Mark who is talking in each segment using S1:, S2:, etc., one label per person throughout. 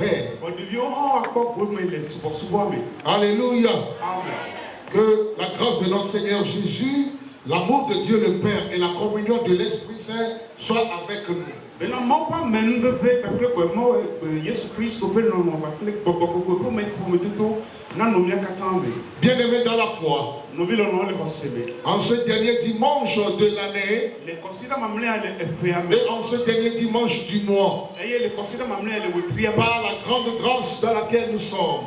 S1: Père. Alléluia. Que la grâce de notre Seigneur Jésus, l'amour de Dieu le Père et la communion de l'Esprit Saint soient avec nous. Bien-aimés dans la foi, en ce dernier dimanche de l'année et en ce dernier dimanche du mois, par la grande grâce dans laquelle nous sommes,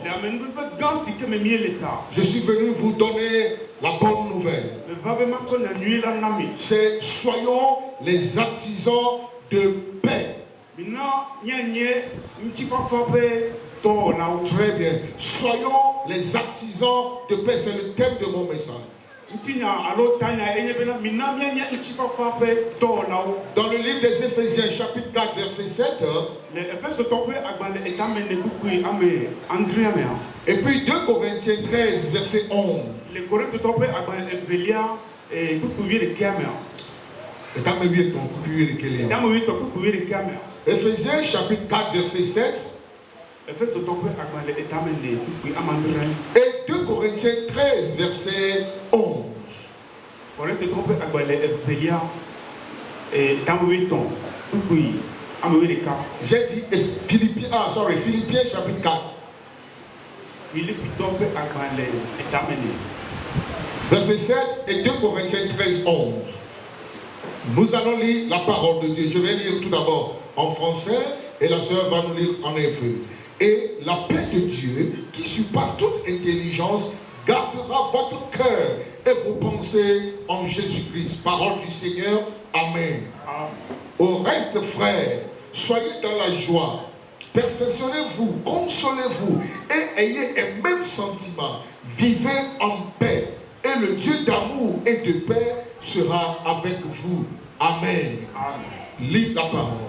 S1: je suis venu vous donner la bonne nouvelle. C'est soyons les artisans de paix. Très bien. Soyons les artisans de paix. C'est le thème de mon message. Dans le livre des Éphésiens, chapitre 4, verset 7. Et puis 2 Corinthiens 13, verset 11. Éphésiens, chapitre 4, verset 7. Et 2 Corinthiens 13, verset 11. J'ai dit Philippiens chapitre 4. Verset 7 et 2 Corinthiens 13, 11. Nous allons lire la parole de Dieu. Je vais lire tout d'abord en français et la sœur va nous lire en hébreu. Et la paix de Dieu, qui surpasse toute intelligence, gardera votre cœur et vos pensées en Jésus-Christ. Parole du Seigneur. Amen. Au reste, frères, soyez dans la joie, perfectionnez-vous, consolez-vous et ayez un même sentiment. Vivez en paix et le Dieu d'amour et de paix sera avec vous. Amen. Amen. Lis la parole.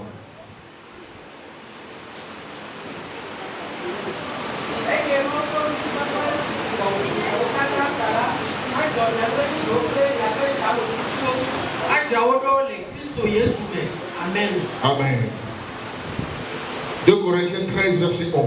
S2: Amen.
S1: Amen. 2 Corinthiens 13, verset 11.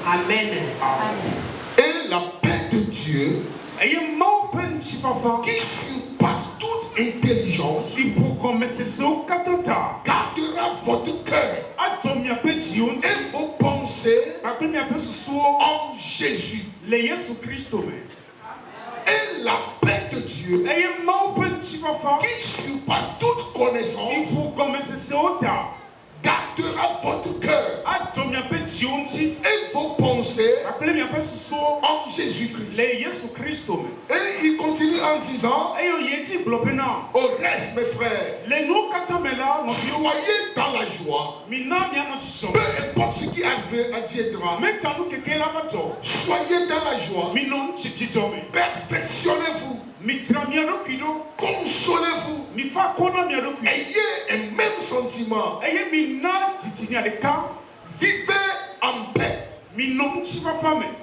S2: Amen.
S1: Et la paix de Dieu qui surpasse toute intelligence gardera votre cœur et vos pensées en Jésus. Et la paix de Dieu qui surpasse toute connaissance gardera votre cœur et vos pensées en Jésus-Christ. Et il continue en disant, au reste mes frères, soyez dans la joie, peu importe ce qui adviendra, soyez dans la joie, perfectionnez-vous, consolez-vous, ayez un même sentiment, vivez en paix.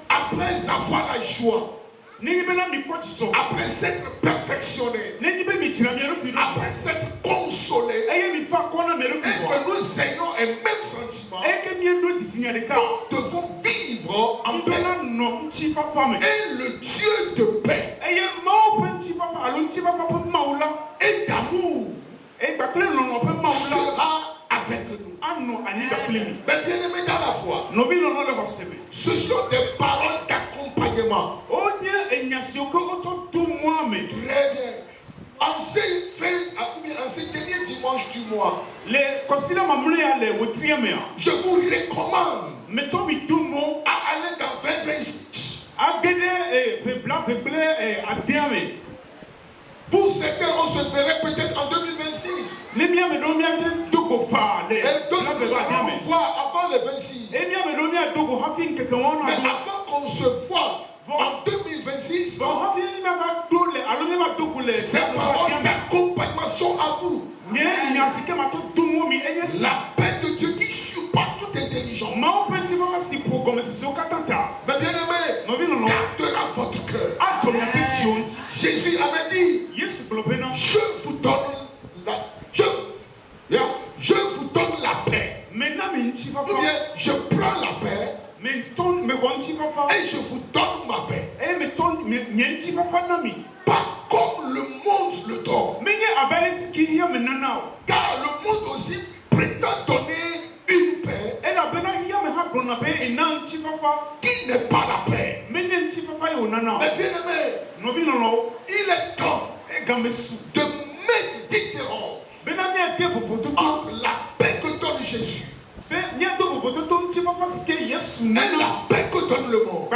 S1: Après avoir la joie, après s'être perfectionné, après s'être consolé, et que nous ayons un même sentiment, nous devons vivre en paix. Et le Dieu de paix et d'amour sera avec nous. Mais bien aimé dans la foi, ce sont des paroles d'accompagnement. Très bien. En ces derniers dimanches du mois, je vous recommande à aller dans 2026. Pour certains, on se verrait peut-être en 2026. Et d'autres on voit avant le 26. Mais avant qu'on se voit en 2026, ces paroles d'accompagnement sont à vous. La paix de Dieu qui surpasse Mais bien aimé, gardera votre cœur. Jésus avait dit, je vous donne la paix. Ou bien, je prends la paix et je vous donne ma paix. Pas comme le monde le donne. Car le monde aussi prétend donner une paix qui n'est pas la paix. Mais bien aimé, il est temps de mettre différence entre la paix que donne Jésus et la paix que donne le monde.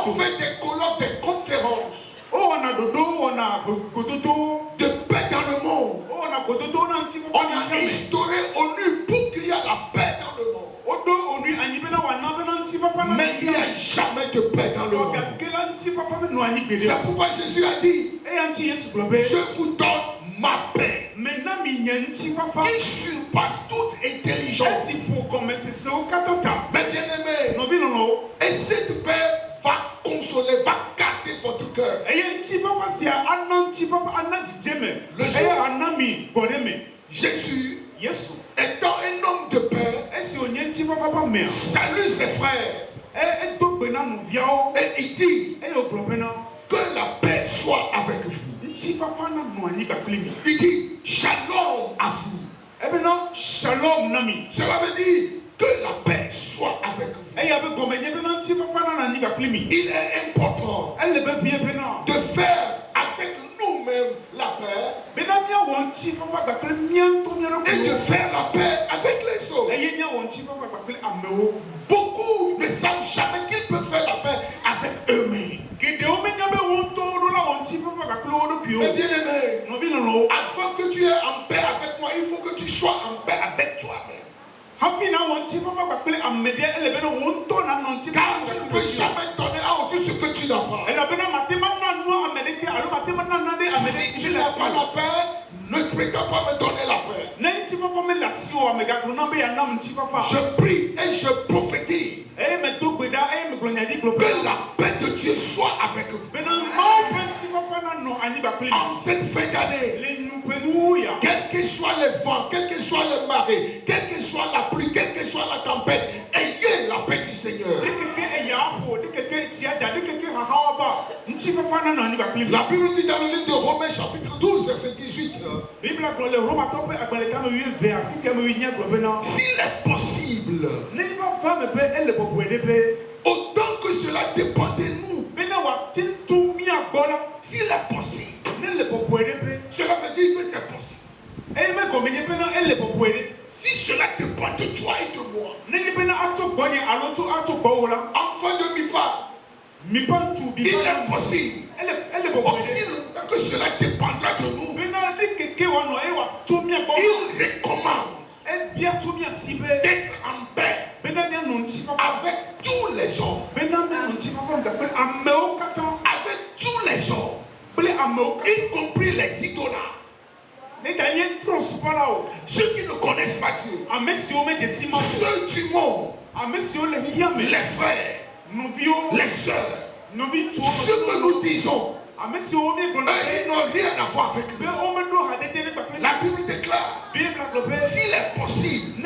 S1: On fait des colloques, des conférences de paix dans le monde. On a instauré ONU pour qu'il y ait la paix dans le monde. Mais il n'y a jamais de paix dans le monde. C'est pourquoi Jésus a dit, je vous donne ma paix qui surpasse toute intelligence. Mais bien aimé, et cette paix va consoler, va garder votre cœur. Jésus, étant un homme de paix, salue ses frères. Et il dit que la paix soit avec vous. Il dit shalom à vous. Cela veut dire que la paix soit avec vous. Il est important de faire avec nous-mêmes la paix et de faire la paix avec les autres. Beaucoup ne savent jamais qu'ils peuvent faire la paix avec eux-mêmes. Mais bien aimé, avant que tu aies en paix avec moi, il faut que tu sois en paix avec toi-même. Car tu ne peux jamais donner à aucun ce que tu n'as pas. Si tu n'as pas la paix, ne prétends pas me donner la paix. Je prie et je prophétise que la paix de Dieu soit avec vous. En cette fin d'année, quel que soit le vent, quel que soit le marée, quelle que soit la pluie, quelle que soit la tempête, ayez la paix du Seigneur. La Bible dit dans le livre de Romains chapitre 12 verset 18, s'il est possible, autant que cela dépend de nous, s'il est possible, cela veut dire que c'est possible. Si cela dépend de toi et de moi, enfant de Mipa, il est possible. Aussi longtemps que cela dépendra de nous, il recommande d'être en paix avec tous les hommes. Avec tous les hommes, y compris les idolâtres. Ceux qui ne connaissent pas Dieu, ceux du monde, les frères, les sœurs, ce que nous disons, ils n'ont rien à voir avec nous. La Bible déclare, s'il est possible,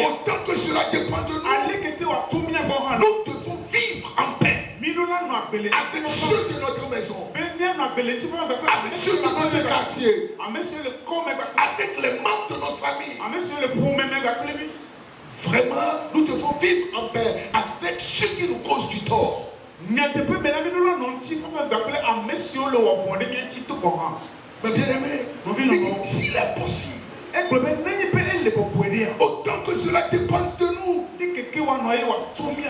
S1: autant que cela dépend de nous, nous devons vivre en paix avec ceux de notre maison, avec ceux de notre quartier, avec les membres de notre famille. Vraiment, nous devons vivre en paix avec ceux qui nous causent du tort. Mais bien aimé, s'il est possible, autant que cela dépend de nous,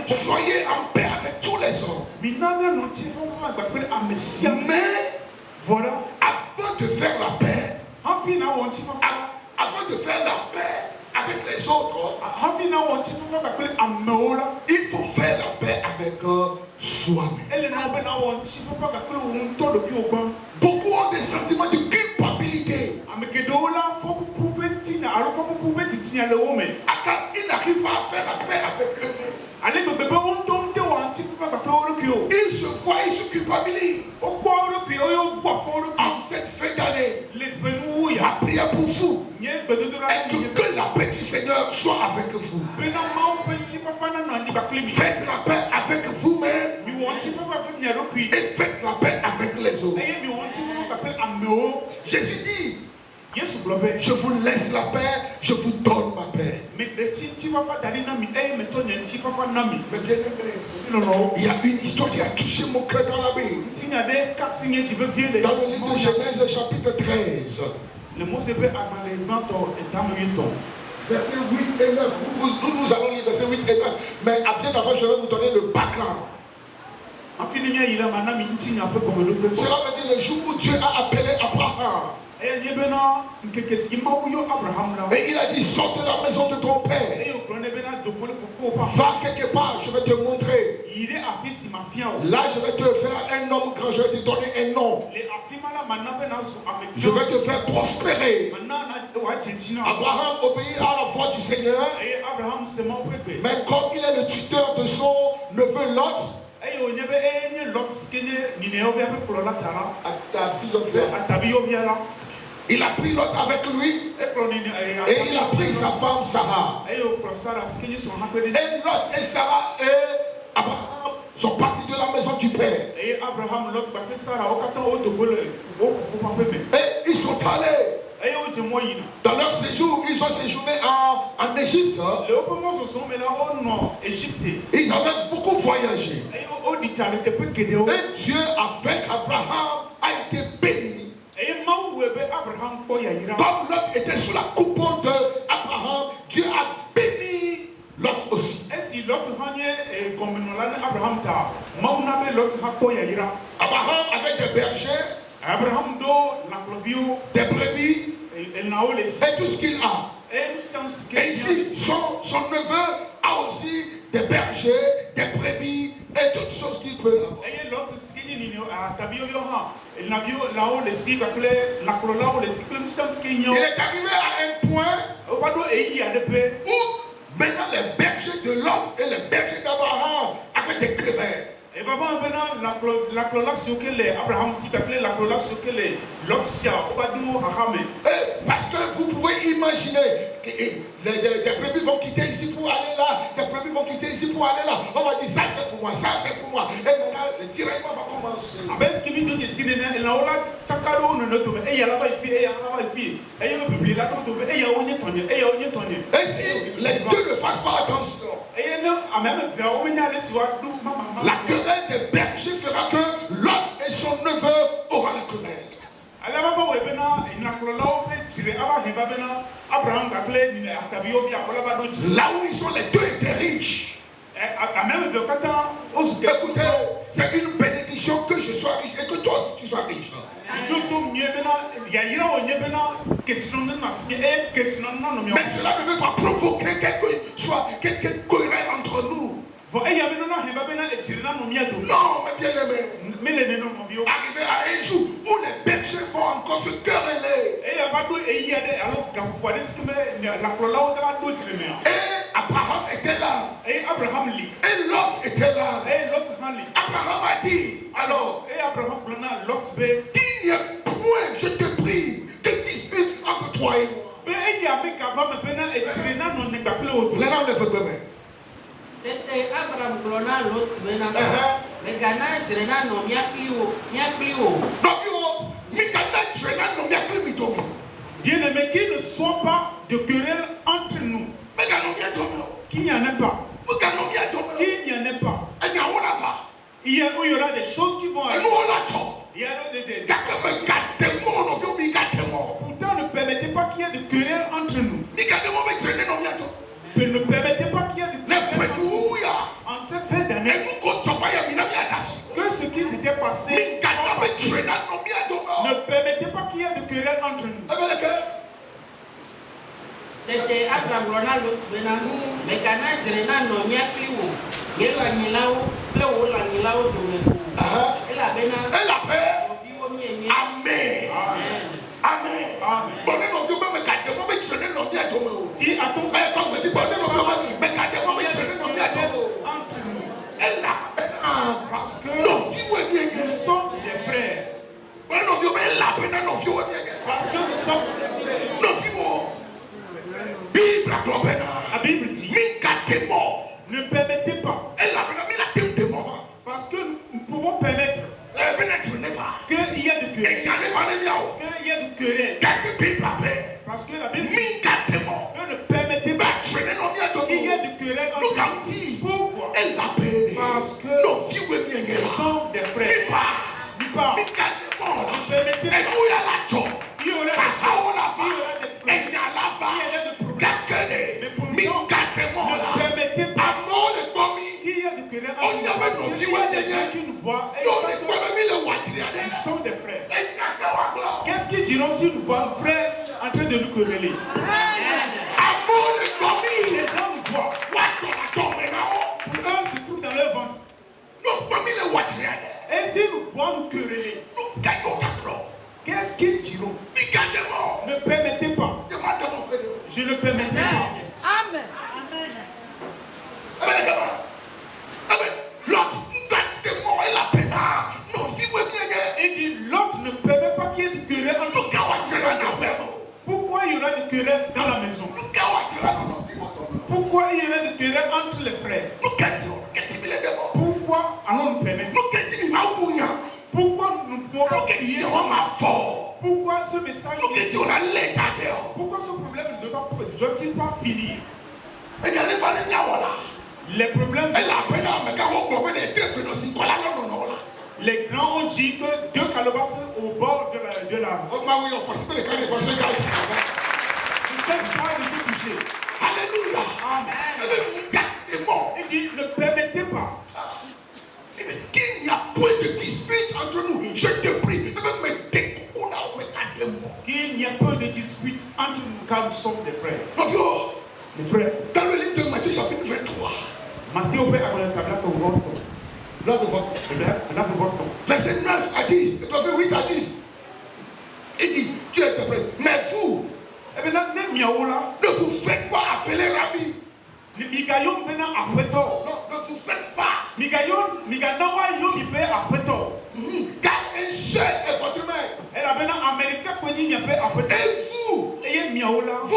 S1: soyez en paix avec tous les hommes. Mais voilà, avant de faire la paix, avant de faire la paix avec les autres, il faut faire la paix avec soi-même. Beaucoup ont des sentiments de culpabilité. Ils n'arrivent pas à faire la paix avec eux-mêmes. famille. En cette fin d'année, ma prière pour vous est que la paix du Seigneur soit avec vous. Faites la paix avec vous-même et faites la paix avec les autres. Jésus dit, je vous laisse la paix, je vous donne ma paix. Mais bien aimé, il y a une histoire qui a touché mon cœur dans la Bible. Dans le livre de Genèse chapitre 13. Verset 8 et 9. Nous allons lire verset 8 et 9. Mais bien avant, je vais vous donner le background. Cela veut dire le jour où Dieu a appelé Abraham. Et il a dit, sors de la maison de ton père. Va quelque part, je vais te montrer. Là, je vais te faire un homme grand, je vais te donner un nom. Je vais te faire prospérer. Abraham obéit à la voix du Seigneur. Mais comme il est le tuteur de son neveu Lot, il a pris Lot avec lui et il a pris sa femme Sarah. Et Lot et Sarah et Abraham sont partis de la maison du père. Et ils sont allés. Dans leur séjour, ils ont séjourné en Égypte. Ils avaient beaucoup voyagé. Et Dieu a fait qu'Abraham a été béni. Comme Lot était sous la coupole d'Abraham, Dieu a béni Lot aussi. Abraham avait des bergers, des brebis et tout ce qu'il a. Et ici, son neveu a aussi des bergers, des brebis et toutes choses qu'il peut avoir. Il est arrivé à un point où maintenant les bergers de Lot et les bergers d'Abraham avaient des crevettes. Et parce que vous pouvez imaginer que des brebis vont quitter ici pour aller là, des brebis vont quitter ici pour aller là. On va dire ça c'est pour moi, ça c'est pour moi. Et maintenant le tiraillement va commencer. Et si les deux ne fassent pas attention, la querelle des bergers fera que Lot et son neveu auront la querelle. Là où ils sont, les deux étaient riches. Écoutez, c'est une bénédiction que je sois riche et que toi aussi tu sois riche. Mais cela ne veut pas provoquer quelque querelle entre nous. Non, mais bien aimé, arrivé à un jour où les bergers vont encore se quereller. Et Abraham était là. Et Lot était là. Abraham a dit, alors, qu'il n'y a point, je te prie, de dispute entre toi et moi.
S2: Abraham glona Lot bena. Megana drena no miakliwo.
S3: Bien-aimé, qu'il ne soit pas de querelle entre nous. Qu'il n'y en ait pas. Qu'il n'y en ait pas. Il y aura des choses qui vont arriver. Il y aura Pourtant, ne permettez pas qu'il y ait de querelle entre nous. Ne permettez pas qu'il y ait de querelle en cette fin d'année. Que ce qui s'était passé, ne permettez pas qu'il y ait de querelle entre nous.
S2: Abraham glona Lot bena. Megana drena no miakliwo. Yela nyilao, plewo la nyilao domeko. Ela bena.
S1: Amen. Amen. Bonne nos yeux, mais gardez moi, mais traînez nos biens de moi. Dis à ton frère, quand me dit bonne nos yeux, mais gardez moi, mais traînez nos biens de moi. Elle là, parce que nos vies,
S3: Il y a des gens qui nous voient et ils sont des frères. Qu'est-ce qu'ils diront si nous voient un frère en train de nous quereller? Les gens nous voient. Pour eux, se trouve dans leur ventre. Et si nous voient nous quereller, qu'est-ce qu'ils diront? Ne permettez pas. Je ne permettrai pas.
S4: Amen.
S3: Il dit l'autre ne permet pas qu'il y ait du querelle entre nous. Pourquoi il y aura des querelles dans la maison? Pourquoi il y aura des querelles entre les frères? Pourquoi allons-nous permettre? Pourquoi nous ne pouvons pas crier? Pourquoi ce message? Pourquoi ce problème ne doit-il pas finir? Les problèmes. Les grands ont dit que 2 calebasses au bord de la. Vous savez pas de se toucher.
S1: Alléluia.
S3: Amen. Il dit ne permettez pas.
S1: Qu'il n'y a point de dispute entre nous. Je te prie.
S3: Qu'il n'y a pas de dispute entre nous car nous sommes des frères. Les frères.
S1: Dans le livre de Matthieu chapitre 23.
S3: Matthieu
S1: verset 9 à 10. Verset 8 à 10. Il dit, tu es prêt. Mais vous, ne vous faites pas appeler Rabbi. Non, ne vous faites pas. Car un seul est votre maître. Et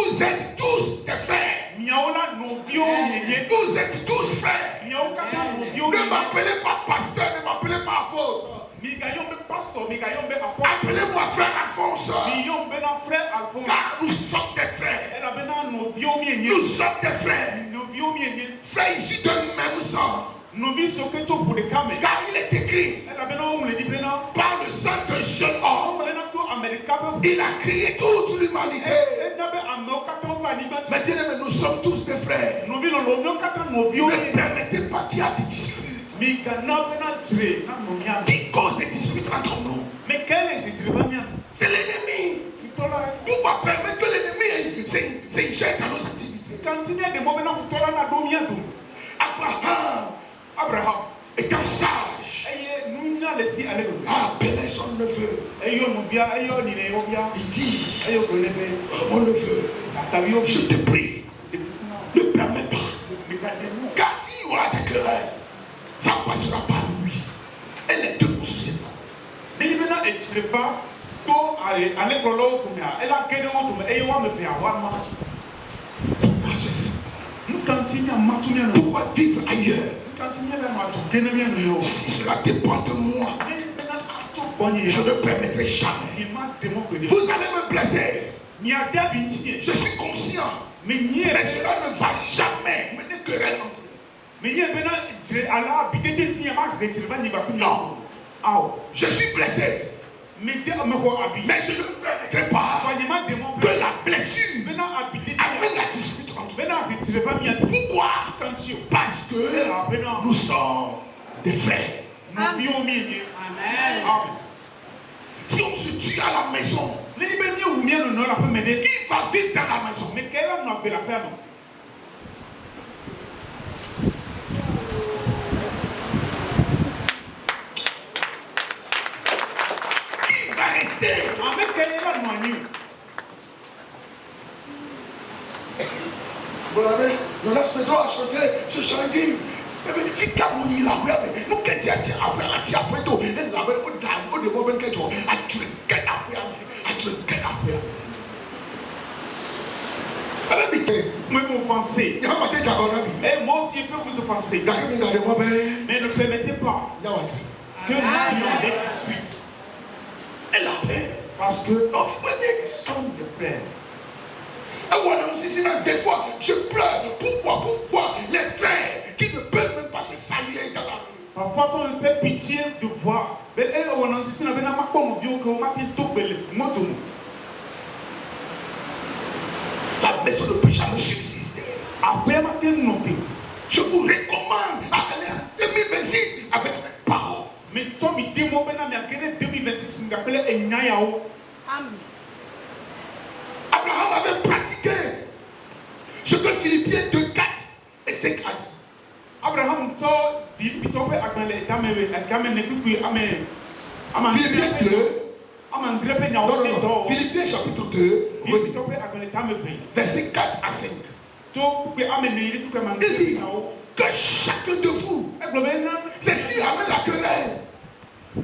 S1: vous êtes tous des frères. Vous êtes tous frères. Ne m'appelez pas pasteur, ne m'appelez pas apôtre. Appelez-moi frère Alphonse. Car nous sommes des frères. Nous sommes des frères. Frères issus d'un même sang. Car il est écrit, par le sang d'un seul homme, il a créé toute l'humanité. Mais bien-aimés, nous sommes tous des frères. Ne permettez pas qu'il y ait des disputes. Qui cause des disputes entre nous? C'est l'ennemi. Pourquoi permettre que l'ennemi s'injecte dans nos activités? Abraham étant sage, appelait son neveu. Il dit, mon neveu, je te prie, ne permets pas. Car s'il y aura des querelles, ça ne passera pas à lui. Et les deux vont se séparer. Pourquoi ceci? Pourquoi vivre ailleurs? Si cela dépend de moi, je ne permettrai jamais. Vous allez me blesser. Je suis conscient. Mais cela ne va jamais mener querelle entre nous. Non. Je suis blessé. Mais je ne permettrai pas que la blessure amène la dispute entre nous. Pourquoi? Parce que nous sommes des frères.
S2: Amen.
S1: Si on se tue à la maison, qui va vivre dans la maison? Qui va rester? Vous savez, le reste de droit à chanter ce chant dit, mais qui t'a mouillé la rue, mais nous qui t'y après la tia après tout, et la rue au moment où tu as tué qu'elle après, à tué qu'elle après.
S3: Vous pouvez m'offenser. Et moi aussi, je peux vous offenser. Mais ne permettez pas que nous ayons des disputes. Parce que nous sommes des frères.
S1: Des fois, je pleure. Pourquoi les frères qui ne peuvent même pas se saluer dans la rue?
S3: Parfois, on me fait pitié de voir.
S1: La maison ne peut jamais subsister. Je vous recommande à aller en 2026 avec cette parole.
S3: Mais toi, mi démo bena mi agene 2026 ngapele enya yao.
S2: Amen.
S1: Abraham avait pratiqué ce que Philippiens 2:4 et 5 a dit.
S3: Abraham to Philippiens to pe agbale ekame ne kuku ame ama
S1: Philippiens 2.
S3: ama ngrepe nya
S1: Non,
S3: o
S1: non,
S3: te
S1: non.
S3: do.
S1: Philippiens chapitre 2,
S3: Philippiens to pe agbale tame pe.
S1: verset 4 à 5.
S3: To pe ame ne iri kuku ma
S1: Il dit
S3: nya o.
S1: que chacun de vous,
S3: Eglobe na
S1: c'est ce qui amène la querelle,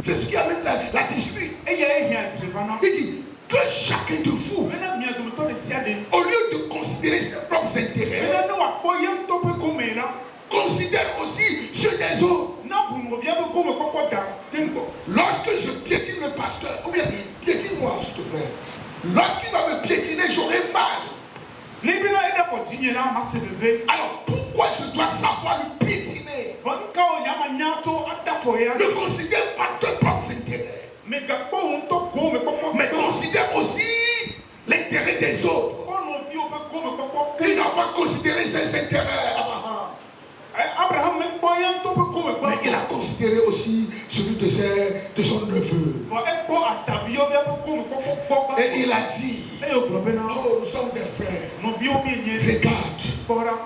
S1: c'est ce qui amène la dispute.
S3: eya ehia trevana.
S1: Il dit que chacun de vous,
S3: Mena mi adumo to le siade.
S1: au lieu de considérer ses propres intérêts,
S3: Mena no wa po yem to pe komera.
S1: considère aussi ceux des autres.
S3: Na bungo bia be kome kokko da. Tengo.
S1: Lorsque je piétine le pasteur, ou bien piétine-moi s'il te plaît, lorsqu'il va me piétiner, j'aurai mal.
S3: Ni bina ida ko tinye na ma se bebe.
S1: Alors pourquoi je dois savoir le piétiner?
S3: Bon ka o nyama nyato ada fo ya.
S1: Ne considère pas tes propres intérêts,
S3: Me ga po un to kome kokko.
S1: mais considère aussi l'intérêt des autres.
S3: Ono di o be kome kokko.
S1: Il n'a pas considéré ses intérêts,
S3: Abraham me po yem to be kome
S1: mais il
S3: kokko.
S1: a considéré aussi celui de son neveu.
S3: Bon e po atabio bia be kome kokko.
S1: Et il a dit,
S3: E yo globe na.
S1: oh, nous sommes des frères.
S3: No bi o bi nye.
S1: Regarde,
S3: Bora.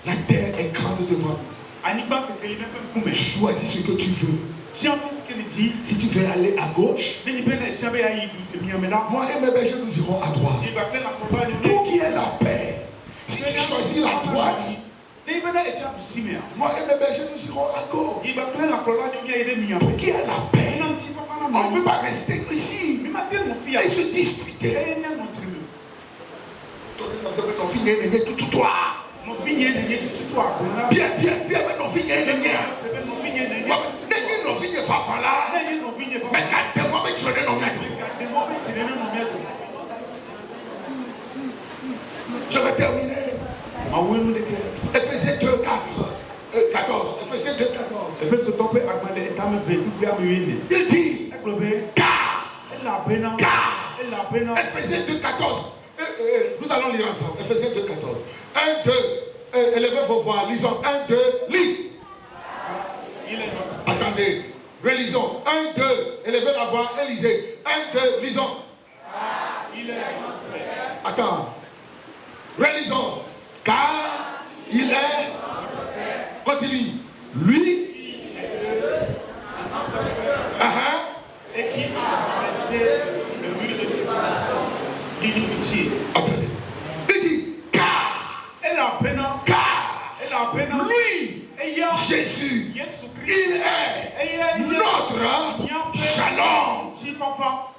S1: la terre est grande devant nous.
S3: Anigba ke ke ne be kume.
S1: Choisis ce que tu veux.
S3: Jean-Pierre ce qu'il dit.
S1: Si tu veux aller à gauche,
S3: Ni bena chabe ya yi du mi amena.
S1: moi et mes bergers, nous irons à droite.
S3: Il va faire la campagne.
S1: Pour qu'il y ait la paix. Si tu choisis la droite,
S3: Ni bena chabe simea.
S1: moi et mes bergers, nous irons à gauche.
S3: Il va faire la campagne de ide mi
S1: Pour
S3: amena.
S1: qu'il y ait la paix.
S3: Non ti papa na
S1: On ne
S3: mo.
S1: peut pas rester ici
S3: Mi ma te mo fia.
S1: et se disputer.
S3: E na mo trimu. No bi nye ne ti tu akona.
S1: Bien, mais non, viens,
S3: Se be no bi nye ne.
S1: non, viens, papa là.
S3: Ne no bi nye papa.
S1: Mais gardez-moi, mais tu es non,
S3: De mo be tire ne no meto.
S1: je vais terminer.
S3: Ma wo nu de ke.
S1: Éphésiens 2, 14. Éphésiens 2, 14.
S3: E be se tope agbale e ta me be du bia mi yene.
S1: Il dit,
S3: E globe.
S1: car,
S3: E la bena. E la bena.
S1: Éphésiens 2, 14. Nous allons lire ensemble. Éphésiens 2, 14. 1, 2. Élevez vos voix. Lisons. 1, 2. Lis.
S3: Il est notre.
S1: Attendez. Relisons. 1, 2. Élevez la voix et lisez. 1, 2. Lisons.
S3: Il est notre Père.
S1: Attends. Relisons. Car il est. Continue. Lui.
S3: Et qui a dressé le mur de séparation d'inimitié.
S1: Attendez. Il dit car.
S3: Et la peine.
S1: Car.
S3: Et la peine.
S1: Lui.
S3: Et ya.
S1: Jésus.
S3: Jésus Christ.
S1: Il est
S3: Et ya.
S1: notre shalom.
S3: Si papa.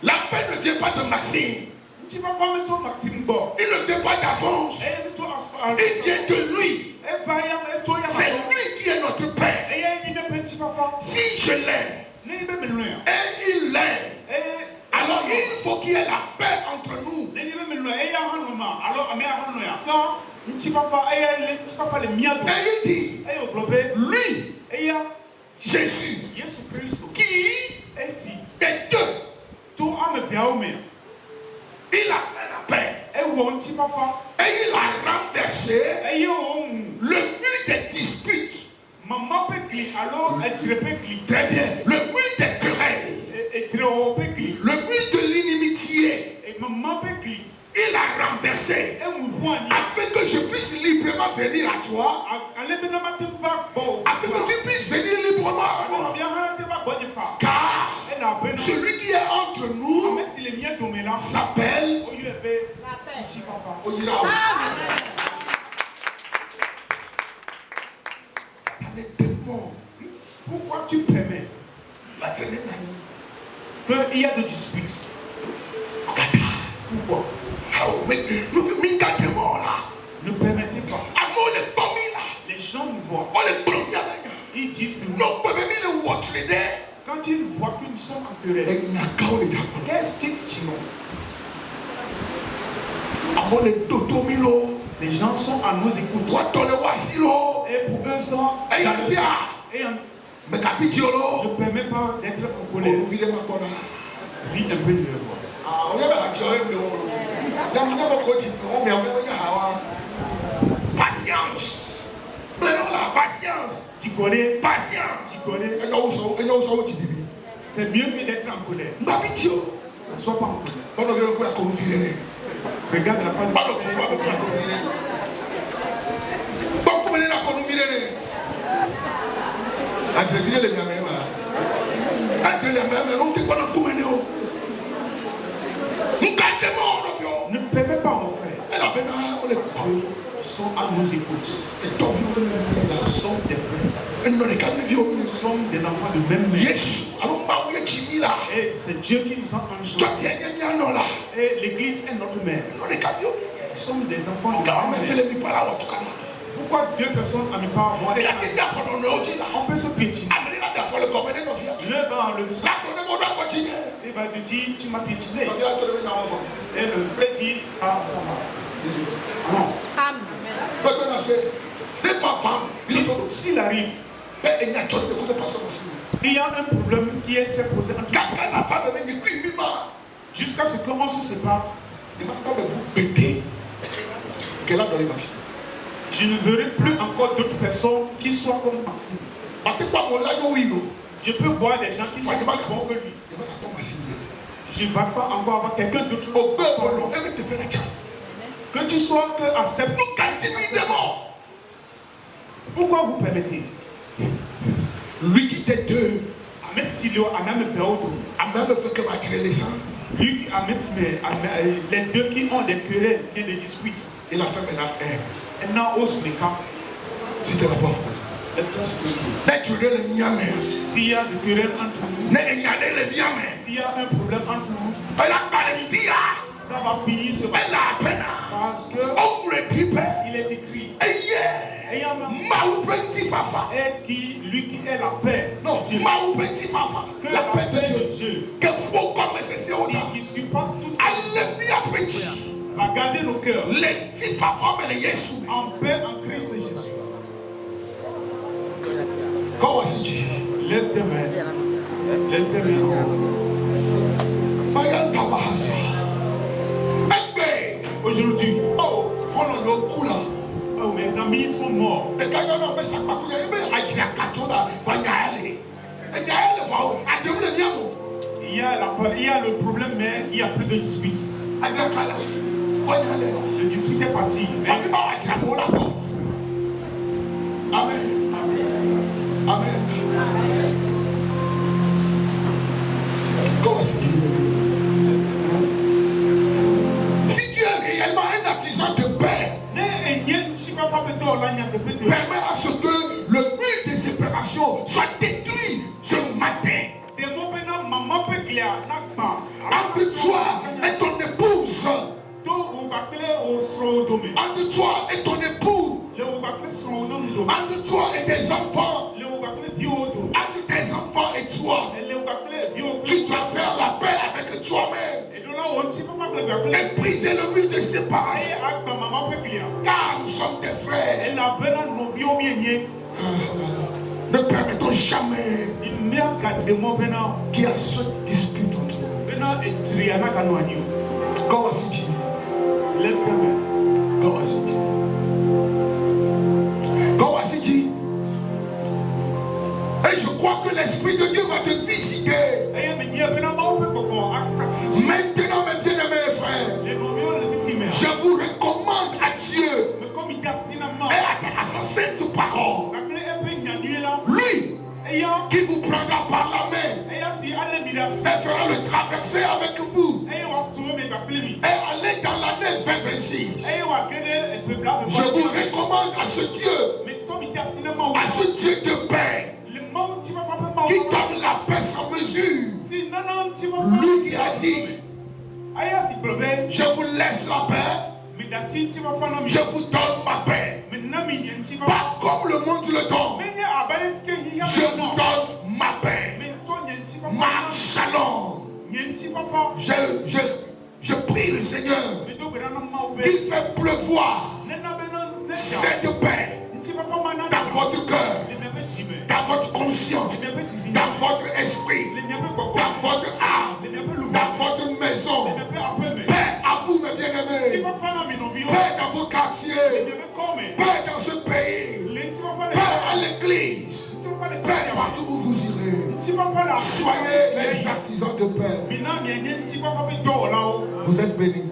S1: La paix ne vient pas de Maxime.
S3: Si papa me tourne Maxime Bo.
S1: Il ne vient pas d'avance.
S3: Et me tourne Asphalt.
S1: Il vient de lui.
S3: Et va ya. Et toi ya.
S1: C'est lui qui est notre Père.
S3: Et ya il ne peut pas papa.
S1: Si je l'aime
S3: Ne be me loin.
S1: et il l'aime,
S3: Et
S1: alors il faut qu'il y ait la paix entre nous.
S3: ne be me loin. Et ya hanuma. Alors ame hanu ya. Non. Si papa et ya le papa le miado.
S1: Et il dit,
S3: Et au globe.
S1: lui,
S3: Et ya.
S1: Jésus,
S3: Jésus Christ.
S1: qui
S3: Et si.
S1: des deux,
S3: Tout ame biaome.
S1: il a fait la paix.
S3: Et où on dit papa.
S1: Et il a renversé
S3: Et yo.
S1: le mur des disputes.
S3: Maman peut gli. Alors elle dirait peut gli.
S1: Très bien. Le mur des querelles.
S3: Et dirait peut gli.
S1: Le mur de l'inimitié.
S3: Et maman peut gli.
S1: Il a renversé.
S3: Et où voit.
S1: Afin que je puisse librement venir à toi.
S3: Allez maintenant te va bon.
S1: Afin que tu puisses venir librement à moi.
S3: Bien te va bon de fa.
S1: Car
S3: Elle a ben.
S1: celui qui est entre nous
S3: Mais si les miens dominants
S1: s'appelle
S3: au lieu de petit papa.
S1: Oyirao. Les démons
S3: Pourquoi tu permets qu'il y a des disputes? Pourquoi?
S1: mais nous minga démons là.
S3: Ne permettez pas.
S1: Amour les commis là.
S3: Les gens nous voient.
S1: On les promit avec.
S3: Ils disent que
S1: Non, pas même les watch les dés.
S3: quand ils voient qu'ils sont culturels,
S1: Et nakao les tapons.
S3: qu'est-ce qu'ils disent?
S1: Amour les dodomilo.
S3: Les gens sont à nos écoutes.
S1: Toi ton le wasilo.
S3: Et pour eux, sont
S1: Et
S3: dans
S1: il
S3: le
S1: dit
S3: Et
S1: mais capitiolo.
S3: je ne permets pas d'être en
S1: On
S3: colère.
S1: nous vit les macona.
S3: Lui, un peu de le voir.
S1: Ah, on est à la joie de l'eau. Patience. Prenons la patience.
S3: Tu connais.
S1: Patient.
S3: Tu connais. C'est mieux que d'être en colère. Ne sois pas en colère. Regarde la part de ne permets pas, mon frère. Ils sont à nos écoutes. Ils sont des frères. Nous sommes des enfants de même mère. Et c'est Dieu qui nous a engendrés. Et l'église est notre mère. Nous sommes des enfants de même mère. Pourquoi deux personnes à mes parents vont aller on peut se piétiner. L'un va enlever ça. Il va lui dire, tu m'as piétiné. Et le frère dit, ça va. Non. S'il arrive, il y a un problème qui s'est posé jusqu'à ce qu'on se sépare. Je ne verrai plus encore d'autres personnes qui soient comme Maxime. Je peux voir des gens qui sont plus bons que lui. Je ne vais pas encore avoir quelqu'un d'autre. Que tu sois accepté. Pourquoi vous permettez?
S1: Lui qui était deux.
S3: Lui qui les deux qui ont des querelles et des disputes.
S1: Et la femme est là.
S3: Elle n'a hausse les cas.
S1: C'était la pauvre.
S3: S'il y a des querelles entre nous, s'il y a un problème entre nous, ça va finir ce parce que il est écrit et qui lui qui est la paix.
S1: Non, Dieu.
S3: Que la paix de Dieu qui surpasse toute va garder nos cœurs en paix en Christ Jésus. Lève tes mains. Lève tes mains. Aujourd'hui, mes amis sont morts. Il y a le problème, mais il n'y a plus de dispute. Le dispute est parti.
S1: Amen. Amen. Si tu es réellement un artisan de paix, permets à ce que le but des séparations soit détruit ce matin. Entre toi et ton épouse, entre toi et ton époux, entre toi et tes enfants, entre tes enfants et toi, tu dois faire la paix avec toi-même et briser le mur de séparation. Car nous sommes des frères. Ne permettons jamais qu'il y ait ce dispute entre nous. Go assis. Go assis. Go assis. Et je crois que l'Esprit de Dieu va te visiter. Maintenant, mes frères, je vous recommande à Dieu et à sa sainte parole. Lui qui vous prendra par la main et fera le traverser avec vous et aller dans l'année 2026. Je vous recommande à ce Dieu de paix qui donne la paix sans mesure. Lui qui a dit, je vous laisse la paix, je vous donne ma paix. Pas comme le monde le donne. Je vous donne ma paix. Ma shalom. Je prie le Seigneur qu'il fait pleuvoir cette paix dans votre cœur, dans votre conscience, dans votre esprit, dans votre âme, dans votre maison. Paix à vous, mes bien-aimés. Paix dans vos quartiers. Paix dans ce pays. Paix à l'église. Père, partout où vous irez, soyez les artisans de paix. Vous êtes bénis.